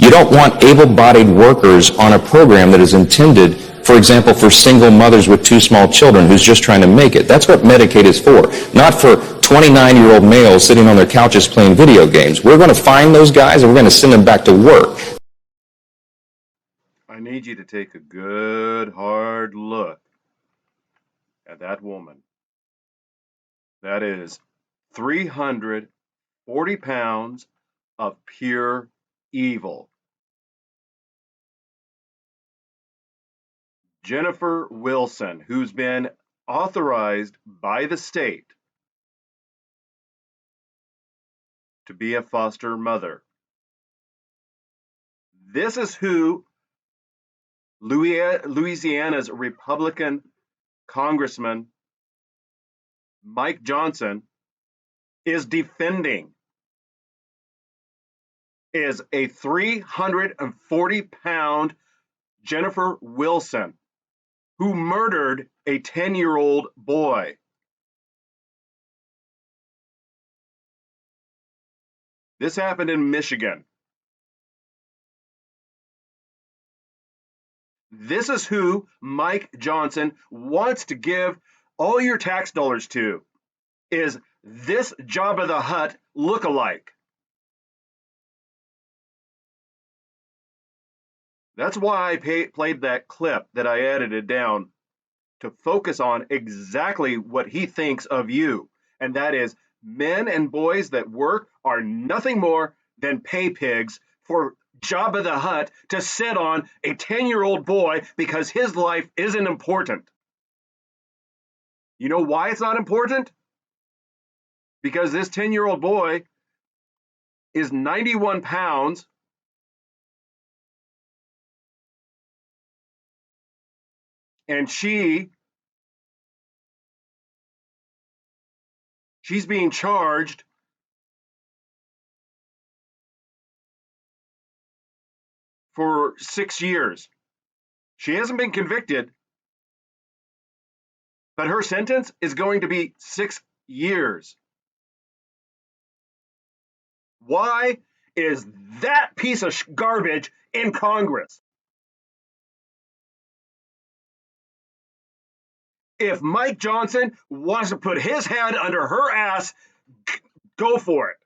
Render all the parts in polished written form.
You don't want able-bodied workers on a program that is intended, for example, for single mothers with 2 small children who's just trying to make it. That's what Medicaid is for, not for 29-year-old males sitting on their couches playing video games. We're going to find those guys and we're going to send them back to work. I need you to take a good, hard look at that woman. That is 340 pounds of pure evil. Jennifer Wilson, who's been authorized by the state to be a foster mother. This is who Louisiana's Republican Congressman Mike Johnson is defending, is a 340-pound Jennifer Wilson who murdered a 10-year-old boy. This happened in Michigan. This is who Mike Johnson wants to give all your tax dollars to, is this Jabba the Hutt look-alike. That's why I played that clip that I edited down to focus on exactly what he thinks of you, and that is men and boys that work are nothing more than pay pigs for Jabba the Hutt to sit on a 10-year-old boy because his life isn't important. You know why it's not important? Because this 10-year-old boy is 91 pounds and she's being charged for 6 years. She hasn't been convicted, but her sentence is going to be 6 years. Why is that piece of garbage in Congress? If Mike Johnson wants to put his head under her ass, go for it.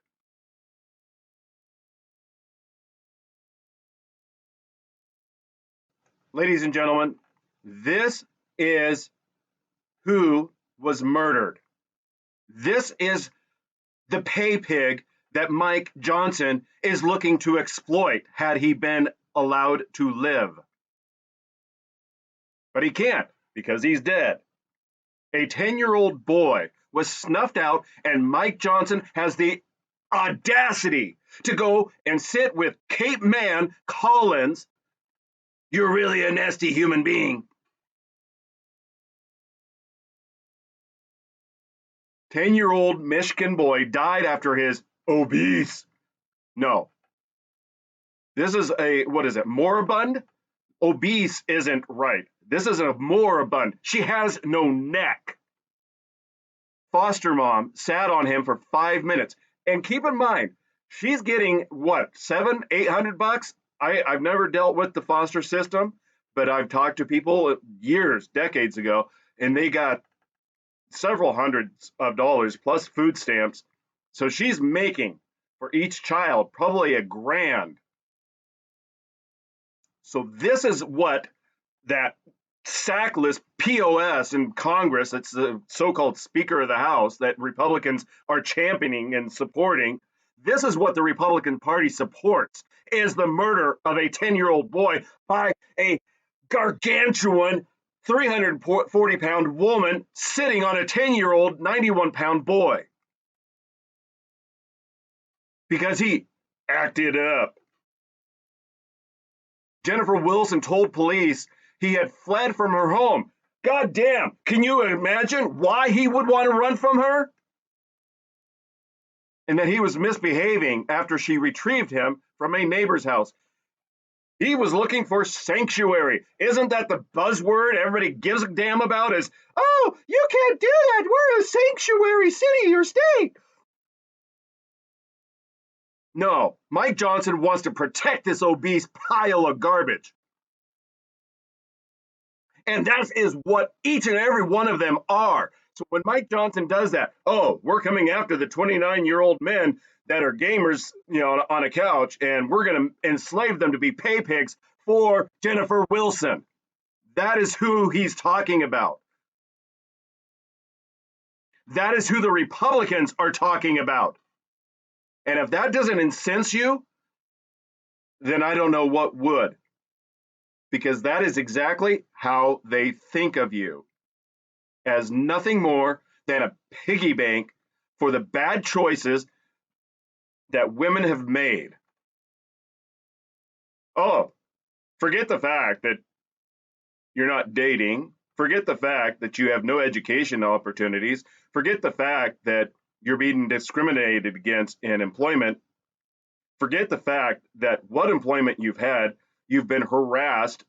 Ladies and gentlemen, this is who was murdered. This is the pay pig that Mike Johnson is looking to exploit had he been allowed to live. But he can't because he's dead. A 10-year-old boy was snuffed out, and Mike Johnson has the audacity to go and sit with Cait-Man Collins. You're really a nasty human being. 10-year-old Michigan boy died after his obese. No. This is a, what is it, moribund? Obese isn't right. This is a moribund. She has no neck. Foster mom sat on him for 5 minutes. And keep in mind, she's getting what, $700-800? I've never dealt with the foster system, but I've talked to people years, decades ago, and they got several hundreds of dollars plus food stamps. So she's making for each child probably $1,000. So this is what that sackless POS in Congress, that's the so-called Speaker of the House that Republicans are championing and supporting. This is what the Republican Party supports, is the murder of a 10-year-old boy by a gargantuan 340-pound woman sitting on a 10-year-old 91-pound boy. Because he acted up. Jennifer Wilson told police he had fled from her home. God damn, can you imagine why he would want to run from her? And that he was misbehaving after she retrieved him from a neighbor's house. He was looking for sanctuary. Isn't that the buzzword everybody gives a damn about is, oh, you can't do that. We're a sanctuary city or state. No, Mike Johnson wants to protect this obese pile of garbage. And that is what each and every one of them are. So when Mike Johnson does that, oh, we're coming after the 29-year-old men that are gamers, on a couch, and we're going to enslave them to be pay pigs for Jennifer Wilson. That is who he's talking about. That is who the Republicans are talking about. And if that doesn't incense you, then I don't know what would. Because that is exactly how they think of you, as nothing more than a piggy bank for the bad choices that women have made. Oh, forget the fact that you're not dating. Forget the fact that you have no education opportunities. Forget the fact that you're being discriminated against in employment. Forget the fact that what employment you've had, you've been harassed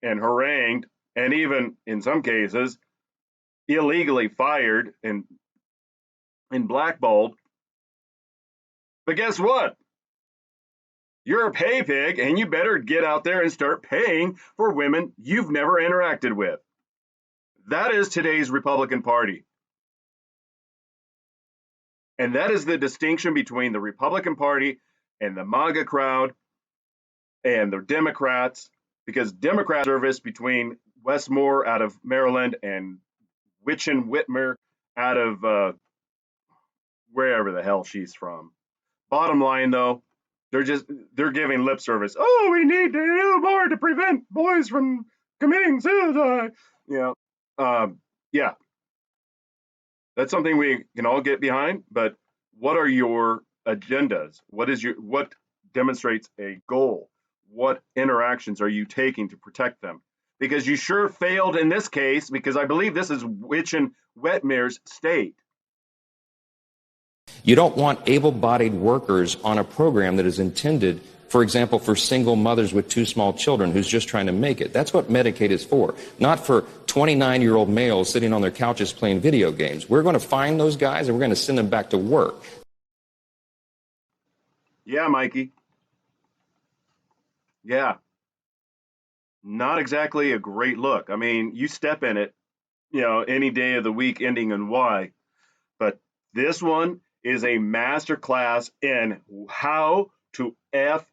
and harangued, and even in some cases, illegally fired and blackballed. But guess what? You're a pay pig, and you better get out there and start paying for women you've never interacted with. That is today's Republican Party. And that is the distinction between the Republican Party and the MAGA crowd and the Democrats, because Democrat service between Westmore out of Maryland and Witchen Whitmer out of wherever the hell she's from. Bottom line, though, they're giving lip service. Oh, we need to do more to prevent boys from committing suicide. Yeah, that's something we can all get behind. But what are your agendas? What demonstrates a goal? What interactions are you taking to protect them? Because you sure failed in this case, because I believe this is Witchen Whitmer's state. You don't want able-bodied workers on a program that is intended, for example, for single mothers with two small children who's just trying to make it. That's what Medicaid is for, not for 29-year-old males sitting on their couches playing video games. We're going to find those guys and we're going to send them back to work. Yeah, Mikey. Yeah. Not exactly a great look. I mean, you step in it, any day of the week ending in Y. But this one is a master class in how to F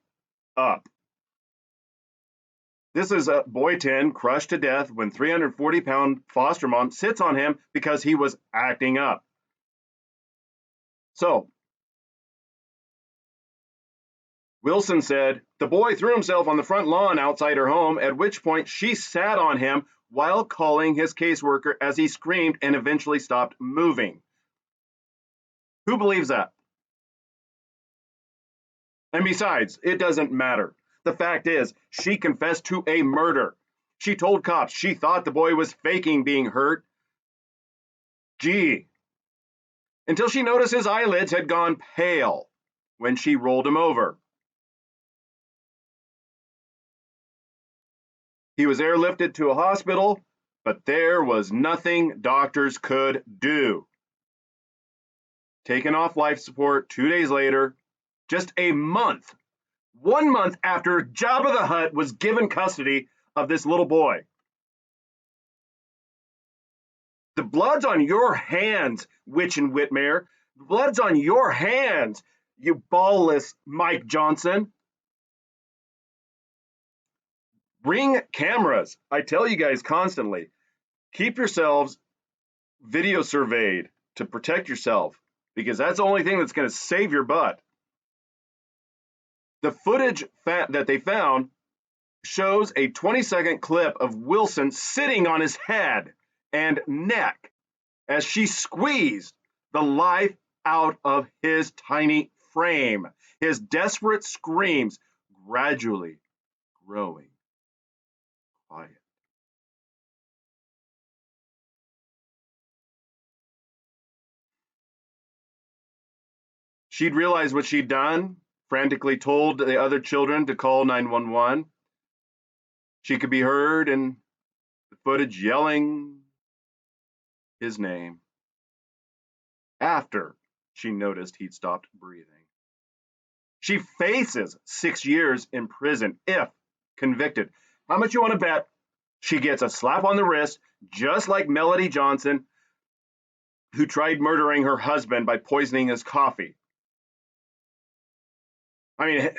up. This is a boy 10 crushed to death when 340-pound foster mom sits on him because he was acting up. So, Wilson said the boy threw himself on the front lawn outside her home, at which point she sat on him while calling his caseworker as he screamed and eventually stopped moving. Who believes that? And besides, it doesn't matter. The fact is, she confessed to a murder. She told cops she thought the boy was faking being hurt. Gee. Until she noticed his eyelids had gone pale when she rolled him over. He was airlifted to a hospital, but there was nothing doctors could do. Taken off life support 2 days later, just a month, 1 month after Jabba the Hutt was given custody of this little boy. The blood's on your hands, Witchen Whitmer. The blood's on your hands, you ballless Mike Johnson. Bring cameras. I tell you guys constantly, keep yourselves video surveyed to protect yourself, because that's the only thing that's going to save your butt. The footage that they found shows a 20-second clip of Wilson sitting on his head and neck as she squeezed the life out of his tiny frame, his desperate screams gradually growing quiet. She'd realized what she'd done, frantically told the other children to call 911. She could be heard in the footage yelling his name after she noticed he'd stopped breathing. She faces 6 years in prison if convicted. How much you want to bet she gets a slap on the wrist, just like Melody Johnson, who tried murdering her husband by poisoning his coffee? I mean,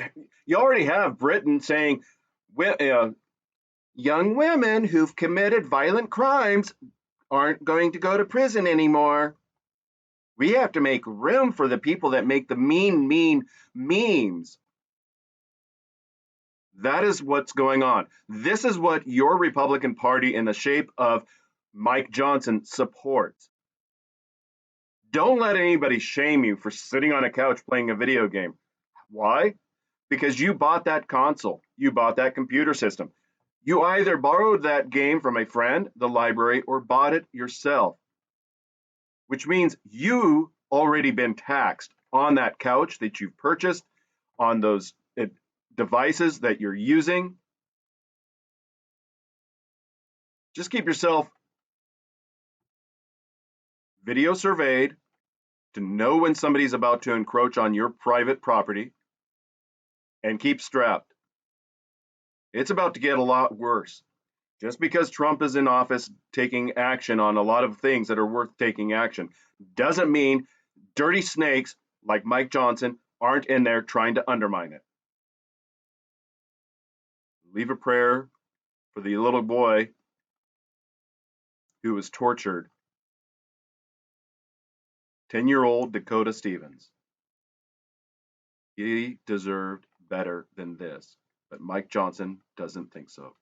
you already have Britain saying young women who've committed violent crimes aren't going to go to prison anymore. We have to make room for the people that make the mean memes. That is what's going on. This is what your Republican Party in the shape of Mike Johnson supports. Don't let anybody shame you for sitting on a couch playing a video game. Why? Because you bought that console, you bought that computer system. You either borrowed that game from a friend, the library, or bought it yourself, which means you already been taxed on that couch that you've purchased, on those devices that you're using. Just keep yourself video surveyed to know when somebody's about to encroach on your private property, and keep strapped. It's about to get a lot worse. Just because Trump is in office taking action on a lot of things that are worth taking action doesn't mean dirty snakes like Mike Johnson aren't in there trying to undermine it. Leave a prayer for the little boy who was tortured. 10-year-old Dakota Stevens. He deserved better than this, but Mike Johnson doesn't think so.